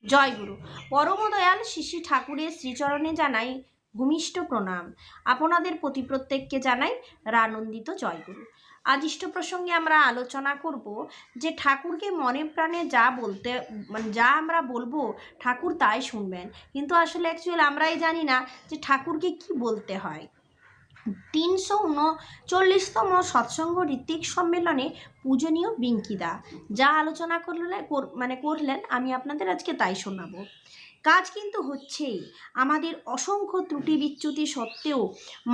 জয়গুরু। পরম দয়াল শ্রী ঠাকুরের শ্রীচরণে জানাই ভূমিষ্ঠ প্রণাম। আপনাদের প্রতি প্রত্যেককে জানাই রানন্দিত জয়গুরু। আজ ইষ্ট প্রসঙ্গে আমরা আলোচনা করব যে ঠাকুরকে মনে প্রাণে যা বলতে যা আমরা বলবো ঠাকুর তাই শুনবেন, কিন্তু আসলে অ্যাকচুয়াল আমরাই জানি না যে ঠাকুরকে কি বলতে হয়। 339তম সৎসঙ্গ ঋত্বিক সম্মেলনে পূজনীয় বিঙ্কিদা যা আলোচনা করলেন আমি আপনাদের আজকে তাই শোনাবো। কাজ কিন্তু হচ্ছেই। আমাদের অসংখ্য ত্রুটি বিচ্যুতি সত্ত্বেও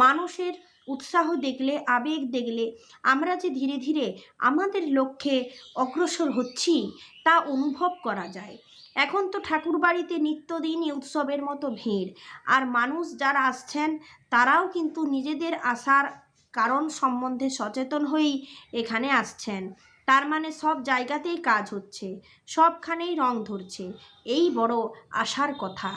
মানুষের উৎসাহ দেখলে, আবেগ দেখলে আমরা যে ধীরে ধীরে আমাদের লক্ষ্যে অগ্রসর হচ্ছি তা অনুভব করা যায়। এখন তো ঠাকুর বাড়িতে নিত্যদিনই উৎসবের মতো ভিড়, আর মানুষ যারা আসছেন তারাও কিন্তু নিজেদের আসার কারণ সম্বন্ধে সচেতন হয়েই এখানে আসছেন। তার মানে সব জায়গাতেই কাজ হচ্ছে, সবখানেই রং ধরছে, এই বড় আশার কথা।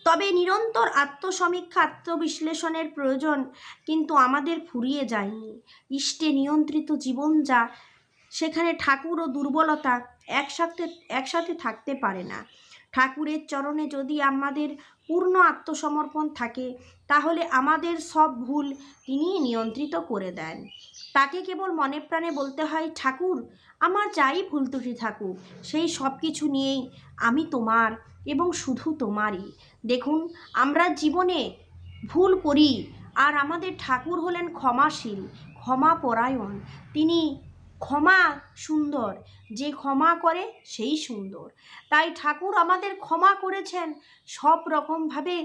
তবে নিরন্তর আত্মসমীক্ষা, আত্মবিশ্লেষণের প্রয়োজন কিন্তু আমাদের ফুরিয়ে যায়নি। ইষ্টে নিয়ন্ত্রিত জীবন যা, সেখানে ঠাকুর ও দুর্বলতা একসাথে থাকতে পারে না। ঠাকুরের চরণে যদি আমাদের পূর্ণ আত্মসমর্পণ থাকে তাহলে আমাদের সব ভুল তিনিই নিয়ন্ত্রিত করে দেন। তাকে কেবল মনে প্রাণে বলতে হয়, ঠাকুর আমার যাই ভুল ত্রুটি থাকুক সেই সব কিছু নিয়েই আমি তোমার এবং শুধু তোমারই। দেখুন, আমরা জীবনে ভুল করি, আর আমাদের ঠাকুর হলেন ক্ষমাশীল, ক্ষমাপরায়ণ। তিনি ক্ষমা সুন্দর, যে ক্ষমা করে সেই সুন্দর। তাই ঠাকুর আমাদের ক্ষমা করেছেন সব রকমভাবে।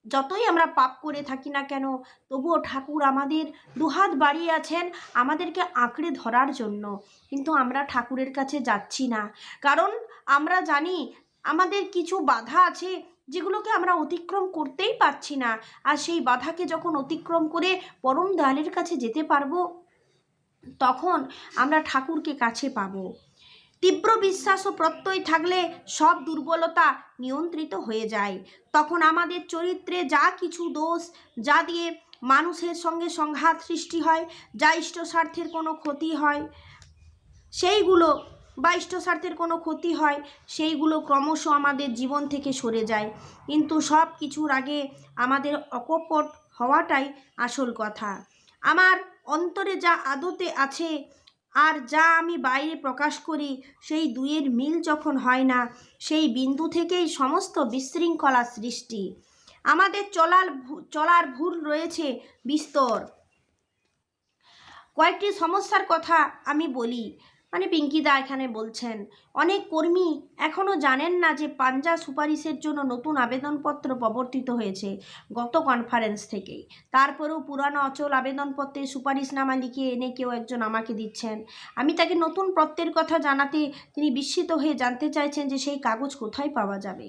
যতই আমরা পাপ করে থাকি না কেন, তবুও ঠাকুর আমাদের দুহাত বাড়িয়ে আছেন আমাদেরকে আঁকড়ে ধরার জন্য। কিন্তু আমরা ঠাকুরের কাছে যাচ্ছি না, কারণ আমরা জানি আমাদের কিছু বাধা আছে যেগুলোকে আমরা অতিক্রম করতেই পারছি না। আর সেই বাধাকে যখন অতিক্রম করে পরম দয়ালের কাছে যেতে পারবো, তখন আমরা ঠাকুরকে কাছে পাব। তীব্র বিশ্বাস ও প্রত্যয় থাকলে সব দুর্বলতা নিয়ন্ত্রিত হয়ে যায়। তখন আমাদের চরিত্রে যা কিছু দোষ, যা দিয়ে মানুষের সঙ্গে সংঘাত সৃষ্টি হয়, যা ইষ্ট স্বার্থের কোনো ক্ষতি হয় সেইগুলো ক্রমশ আমাদের জীবন থেকে সরে যায়। কিন্তু সব কিছুর আগে আমাদের অকপট হওয়াটাই আসল কথা। আমার অন্তরে যা আদতে আছে আর যা আমি বাইরে প্রকাশ করি, সেই দুইয়ের মিল যখন হয় না, সেই বিন্দু থেকেই সমস্ত বিশৃঙ্খলা সৃষ্টি। আমাদের চলার ভুল রয়েছে বিস্তর। কয়েকটি সমস্যার কথা আমি বলি। পিঙ্কিদা এখানে বলছেন, অনেক কর্মী এখনও জানেন না যে পাঞ্জা সুপারিশের জন্য নতুন আবেদনপত্র প্রবর্তিত হয়েছে গত কনফারেন্স থেকেই। তারপরেও পুরানো অচল আবেদনপত্রে সুপারিশনামা লিখে এনে কেউ একজন আমাকে দিচ্ছেন। আমি তাকে নতুন পত্রের কথা জানাতে তিনি বিস্মিত হয়ে জানতে চাইছেন যে সেই কাগজ কোথায় পাওয়া যাবে।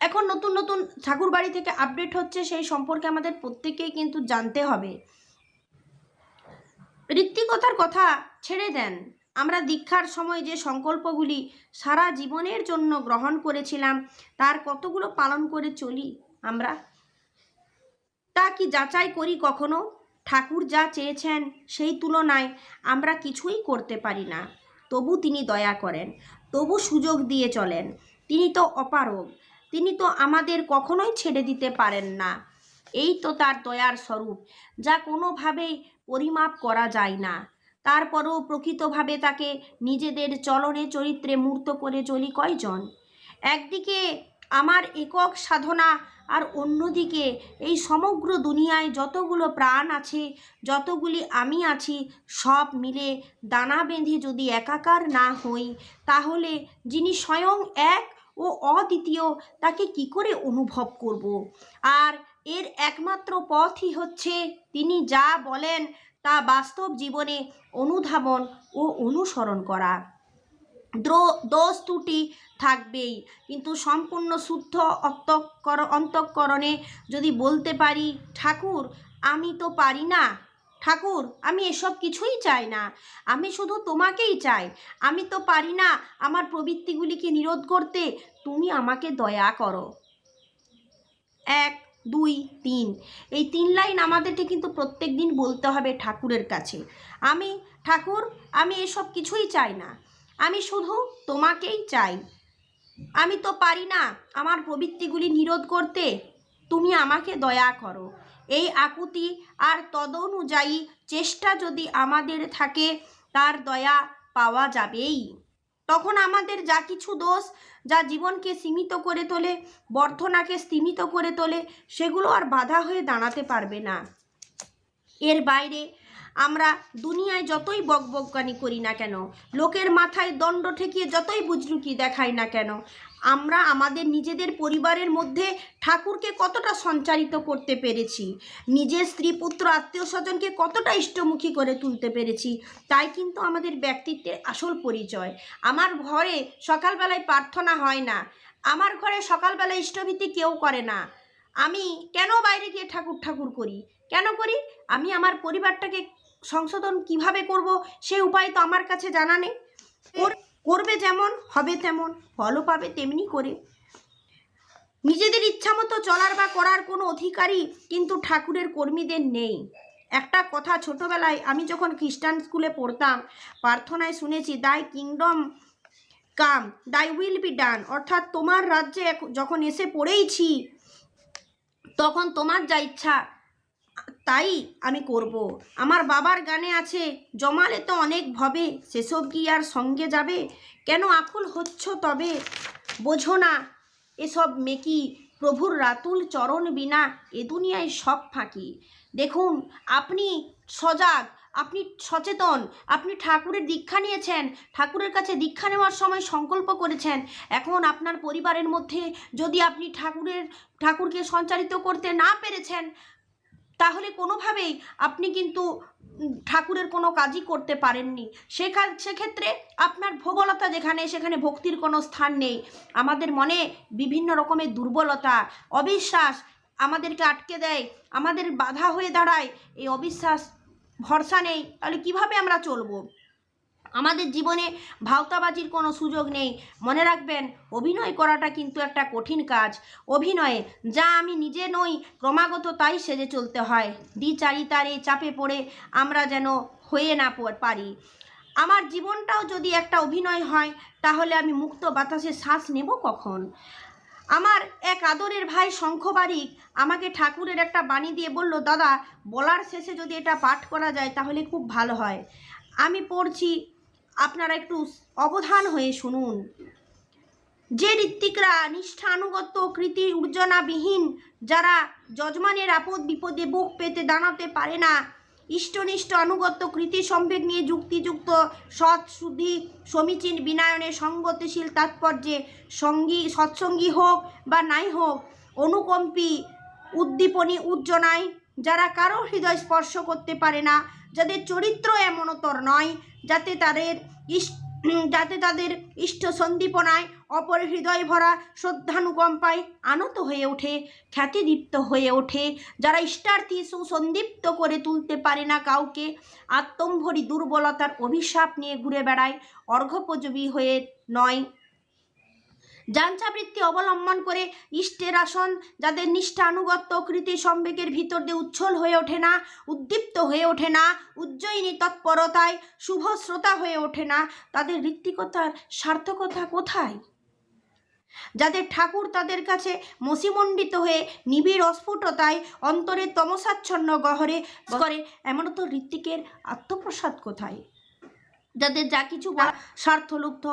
এখন নতুন নতুন ঠাকুর বাড়ি থেকে আপডেট হচ্ছে, সেই সম্পর্কে আমাদের প্রত্যেকেই কিন্তু জানতে হবে। ঋত্বিকতার কথা ছেড়ে দেন। আমরা দীক্ষার সময় যে সংকল্পগুলি সারা জীবনের জন্য গ্রহণ করেছিলাম তার কতগুলো পালন করে চলি আমরা? তা কি যাচাই করি কখনো? ঠাকুর যা চেয়েছেন সেই তুলনায় আমরা কিছুই করতে পারি না, তবু তিনি দয়া করেন, তবু সুযোগ দিয়ে চলেন। তিনি তো অপারগ, তিনি তো আমাদের কখনোই ছেড়ে দিতে পারেন না। এই তো তার দয়ার স্বরূপ, যা কোনোভাবেই পরিমাপ করা যায় না। তারপরও প্রকৃতভাবে তাকে নিজেদের চলনে চরিত্রে মূর্ত করে চলি কয়জন? একদিকে আমার একক সাধনা, আর অন্যদিকে এই সমগ্র দুনিয়ায় যতগুলো প্রাণ আছে, যতগুলি আমি আছি, সব মিলে দানা বেঁধে যদি একাকার না হই, তাহলে যিনি স্বয়ং এক ও অদ্বিতীয় তাকে কি করে অনুভব করব? আর এর একমাত্র পথই হচ্ছে তিনি যা বলেন তা বাস্তব জীবনে অনুধাবন ও অনুসরণ করা। দোষ ত্রুটি থাকবেই, কিন্তু সম্পূর্ণ শুদ্ধ অন্তঃকরণে যদি বলতে পারি, ঠাকুর আমি তো পারি না, ঠাকুর আমি এসব কিছুই চাই না, আমি শুধু তোমাকেই চাই, আমি তো পারি না আমার প্রবৃত্তিগুলিকে নিরোধ করতে, তুমি আমাকে দয়া করো। 1, 2, 3 এই 3 লাইন আমাদেরকে কিন্তু প্রত্যেক দিন বলতে হবে ঠাকুরের কাছে। ঠাকুর আমি এসব কিছুই চাই না, আমি শুধু তোমাকেই চাই। আমি তো পারি না আমার প্রবৃত্তিগুলি নিরোধ করতে, তুমি আমাকে দয়া করো। এই আকুতি আর তদনুযায়ী চেষ্টা যদি আমাদের থাকে, তার দয়া পাওয়া যাবেই। তখন আমাদের যা কিছু দোষ, যা জীবনকে সীমিত করে তোলে, বর্ধনাকে স্তীমিত করে তোলে, সেগুলো আর বাধা হয়ে দাঁড়াতে পারবে না। এর বাইরে আমরা দুনিয়ায় যতই বকবকানি করি না কেন, লোকের মাথায় দণ্ড ঠেকিয়ে যতই বুজরুকি দেখাই না কেন, আমরা আমাদের নিজেদের পরিবারের মধ্যে ঠাকুরকে কতটা সঞ্চারিত করতে পেরেছি, নিজের স্ত্রী পুত্র আত্মীয় স্বজনকে কতটা ইষ্টমুখী করে তুলতে পেরেছি, তাই কিন্তু আমাদের ব্যক্তিত্বের আসল পরিচয়। আমার ঘরে সকালবেলায় প্রার্থনা হয় না, আমার ঘরে সকালবেলায় ইষ্টভীতি কেউ করে না, আমি কেন বাইরে গিয়ে ঠাকুর ঠাকুর করি? কেন করি? আমি আমার পরিবারটাকে সংশোধন কিভাবে করব, সে উপায় তো আমার কাছে জানা নেই। করবে যেমন হবে তেমন, ফলও পাবে তেমনি করে। নিজেদের ইচ্ছা মতো চলার বা করার কোনো অধিকারই কিন্তু ঠাকুরের কর্মীদের নেই। একটা কথা ছোটবেলায় আমি যখন খ্রিস্টান স্কুলে পড়তাম, প্রার্থনায় শুনেছি, দাই কিংডম কাম, দাই উইল বি ডান, অর্থাৎ তোমার রাজ্যে যখন এসে পড়েইছি, তখন তোমার যা ইচ্ছা তাই আমি করব। আমার বাবার গানে আছে, জমালে তো অনেক ভবে, সেসব কি আর সঙ্গে যাবে, কেন আকুল হচ্ছ তবে, বোঝো না এসব মেকি, প্রভুর রাতুল চরণ বিনা এ দুনিয়ায় সব ফাঁকি। দেখুন, আপনি সজাগ, আপনি সচেতন, আপনি ঠাকুরের দীক্ষা নিয়েছেন, ঠাকুরের কাছে দীক্ষা নেওয়ার সময় সংকল্প করেছেন। এখন আপনার পরিবারের মধ্যে যদি আপনি ঠাকুরকে সঞ্চারিত করতে না পেরেছেন, তাহলে কোনোভাবেই আপনি কিন্তু ঠাকুরের কোনো কাজই করতে পারেননি। সেক্ষেত্রে আপনার ভোগলতা যেখানে, সেখানে ভক্তির কোনো স্থান নেই। আমাদের মনে বিভিন্ন রকমের দুর্বলতা, অবিশ্বাস আমাদেরকে আটকে দেয়, আমাদের বাধা হয়ে দাঁড়ায়। এই অবিশ্বাস, ভরসা নেই, তাহলে কিভাবে আমরা চলবো? আমাদের জীবনে ভাওতাবাজির কোনো সুযোগ নেই। মনে রাখবেন, অভিনয় করাটা কিন্তু একটা কঠিন কাজ। অভিনয়ে যা আমি নিজে নই, ক্রমাগত তাই সেজে চলতে হয়। দ্বিচারিতার এই চাপে পড়ে আমরা যেন হয়ে না পারি। আমার জীবনটাও যদি একটা অভিনয় হয়, তাহলে আমি মুক্ত বাতাসে শ্বাস নেব কখন? আমার এক আদরের ভাই শঙ্খ বারিক আমাকে ঠাকুরের একটা বাণী দিয়ে বলল, দাদা, বলার শেষে যদি এটা পাঠ করা যায় তাহলে খুব ভালো হয়। আমি পড়ছি, আপনারা একটু অবধান হয়ে শুনুন। যে ঋত্বিকরা নিষ্ঠা আনুগত্য কৃতি উর্জনাবিহীন, যারা যজমানের আপদ বিপদে বুক পেতে দাঁড়াতে পারে না, ইষ্টনিষ্ঠ আনুগত্য কৃতি সম্বেগ নিয়ে যুক্তিযুক্ত সৎ শুদ্ধি সমীচীন বিনয়নে সঙ্গতিশীল তাৎপর্যে সৎসঙ্গী হোক বা নাই হোক, অনুকম্পী উদ্দীপনী উজ্জনায়, যারা কারো হৃদয় স্পর্শ করতে পারে না, যাদের চরিত্র এমনতর নয় যাতে তাদের ইষ্ট সন্দীপনায় অপর হৃদয় ভরা শ্রদ্ধানুকম্পায় আনত হয়ে ওঠে, খ্যাতিদীপ্ত হয়ে ওঠে, যারা ইষ্টার্থী সুসন্দীপ্ত করে তুলতে পারে না কাউকে, আত্মম্ভরী দুর্বলতার অভিশাপ নিয়ে ঘুরে বেড়ায়, অর্ঘ্যোপযোগী হয়ে নয়, যাঞ্চাবৃত্তি অবলম্বন করে ইষ্টের আসন, যাদের নিষ্ঠা আনুগত্য কৃতি সম্বেগের ভিতর দিয়ে উচ্ছল হয়ে ওঠে না, উদ্দীপ্ত হয়ে ওঠে না, উজ্জয়িনী তৎপরতায় শুভ শ্রোতা হয়ে ওঠে না, তাদের ঋত্বিকতার সার্থকতা কোথায়? যাদের ঠাকুর তাদের কাছে মসিমণ্ডিত হয়ে নিবিড় অস্ফুটতায় অন্তরের তমসাচ্ছন্ন গহরে করে, এমন তো ঋত্বিকের আত্মপ্রসাদ কোথায়? যাদের যা কিছু স্বার্থলুব্ধ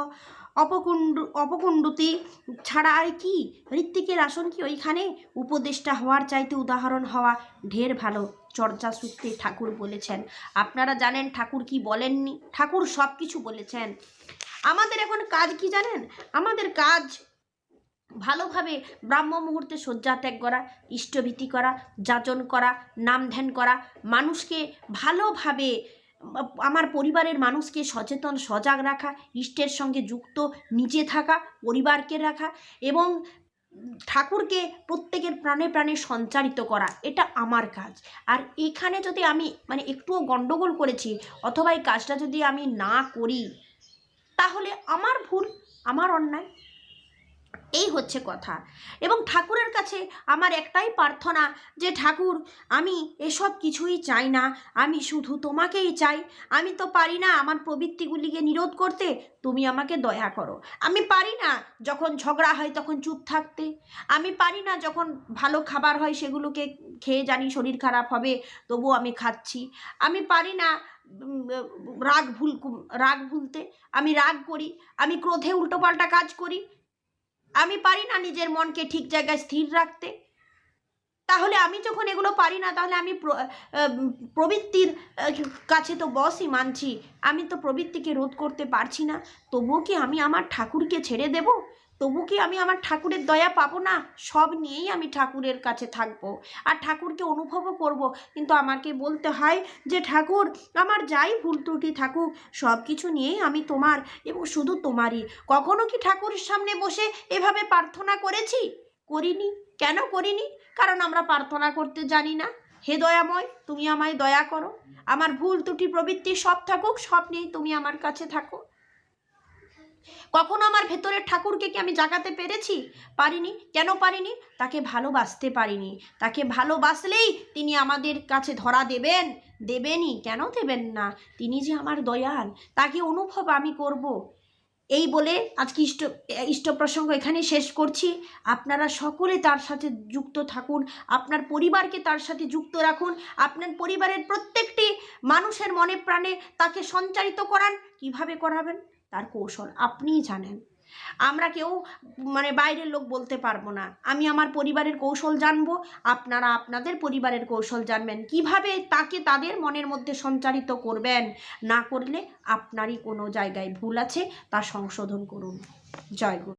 অপকুণ্ডুতি ছাড়া আর কি? ঋত্বিকের আসন কি ওইখানে? উপদেষ্টা হওয়ার চাইতে উদাহরণ হওয়া ঢের ভালো, চর্চা সূত্রে ঠাকুর বলেছেন। আপনারা জানেন ঠাকুর কি বলেননি? ঠাকুর সব কিছু বলেছেন। আমাদের এখন কাজ কি জানেন? আমাদের কাজ ভালোভাবে ব্রাহ্ম মুহূর্তে শয্যা ত্যাগ করা, ইষ্টভীতি করা, যাচন করা, নাম ধ্যান করা, মানুষকে ভালোভাবে, আমার পরিবারের মানুষকে সচেতন সজাগ রাখা, ইষ্টের সঙ্গে যুক্ত নিজে থাকা, পরিবারকে রাখা এবং ঠাকুরকে প্রত্যেকের প্রাণে প্রাণে সঞ্চারিত করা, এটা আমার কাজ। আর এখানে যদি আমি একটুও গণ্ডগোল করেছি অথবা এই কাজটা যদি আমি না করি, তাহলে আমার ভুল, আমার অন্যায়। এই হচ্ছে কথা। এবং ঠাকুরের কাছে আমার একটাই প্রার্থনা যে ঠাকুর, আমি এসব কিছুই চাই না, আমি শুধু তোমাকেই চাই। আমি তো পারি না আমার প্রবৃত্তিগুলিকে নিরোধ করতে, তুমি আমাকে দয়া করো। আমি পারি না যখন ঝগড়া হয় তখন চুপ থাকতে, আমি পারি না যখন ভালো খাবার হয় সেগুলোকে খেয়ে জানি শরীর খারাপ হবে তবুও আমি খাচ্ছি, আমি পারি না রাগ ভুলতে, আমি রাগ করি, আমি ক্রোধে উল্টোপাল্টা কাজ করি, আমি পারি না নিজের মনকে ঠিক জায়গায় স্থির রাখতে। তাহলে আমি যখন এগুলো পারি না, তাহলে আমি প্রবৃত্তির কাছে তো বসই মানছি, আমি তো প্রবৃত্তিকে রোধ করতে পারছি না। তবুও কি আমি আমার ঠাকুরকে ছেড়ে দেব? তবু কি আমি আমার ঠাকুরের দয়া পাবো না? সব নিয়েই আমি ঠাকুরের কাছে থাকবো আর ঠাকুরকে অনুভবও করব। কিন্তু আমাকে বলতে হয় যে ঠাকুর, আমার যাই ভুল ত্রুটি থাকুক সব কিছু নিয়েই আমি তোমার এবং শুধু তোমারই। কখনো কি ঠাকুরের সামনে বসে এভাবে প্রার্থনা করেছি? করিনি। কেন করিনি? কারণ আমরা প্রার্থনা করতে জানি না। হে দয়াময়, তুমি আমায় দয়া করো, আমার ভুল ত্রুটি প্রবৃত্তি সব থাকুক, সব নিয়েই তুমি আমার কাছে থাকো। কখনো আমার ভেতরের ঠাকুরকে কি আমি জাগাতে পেরেছি? পারিনি। কেন পারিনি? তাকে ভালোবাসতে পারিনি। তাকে ভালোবাসলেই তিনি আমাদের কাছে ধরা দেবেন, দেবেনই। কেন দেবেন না? তিনি যে আমার দয়াল, তাকে অনুভব আমি করব। এই বলে আজকে ইষ্ট প্রসঙ্গ এখানে শেষ করছি। আপনারা সকলে তার সাথে যুক্ত থাকুন, আপনার পরিবারকে তার সাথে যুক্ত রাখুন, আপনার পরিবারের প্রত্যেকটি মানুষের মনে প্রাণে তাকে সঞ্চারিত করান। কিভাবে করাবেন তার কৌশল আপনিই জানেন। আমরা কেউ বাইরের লোক বলতে পারবো না। আমি আমার পরিবারের কৌশল জানবো, আপনারা আপনাদের পরিবারের কৌশল জানবেন। কিভাবে তাকে তাদের মনের মধ্যে সঞ্চারিত করবেন, না করলে আপনারই কোনো জায়গায় ভুল আছে, তা সংশোধন করুন। জয় গুরু।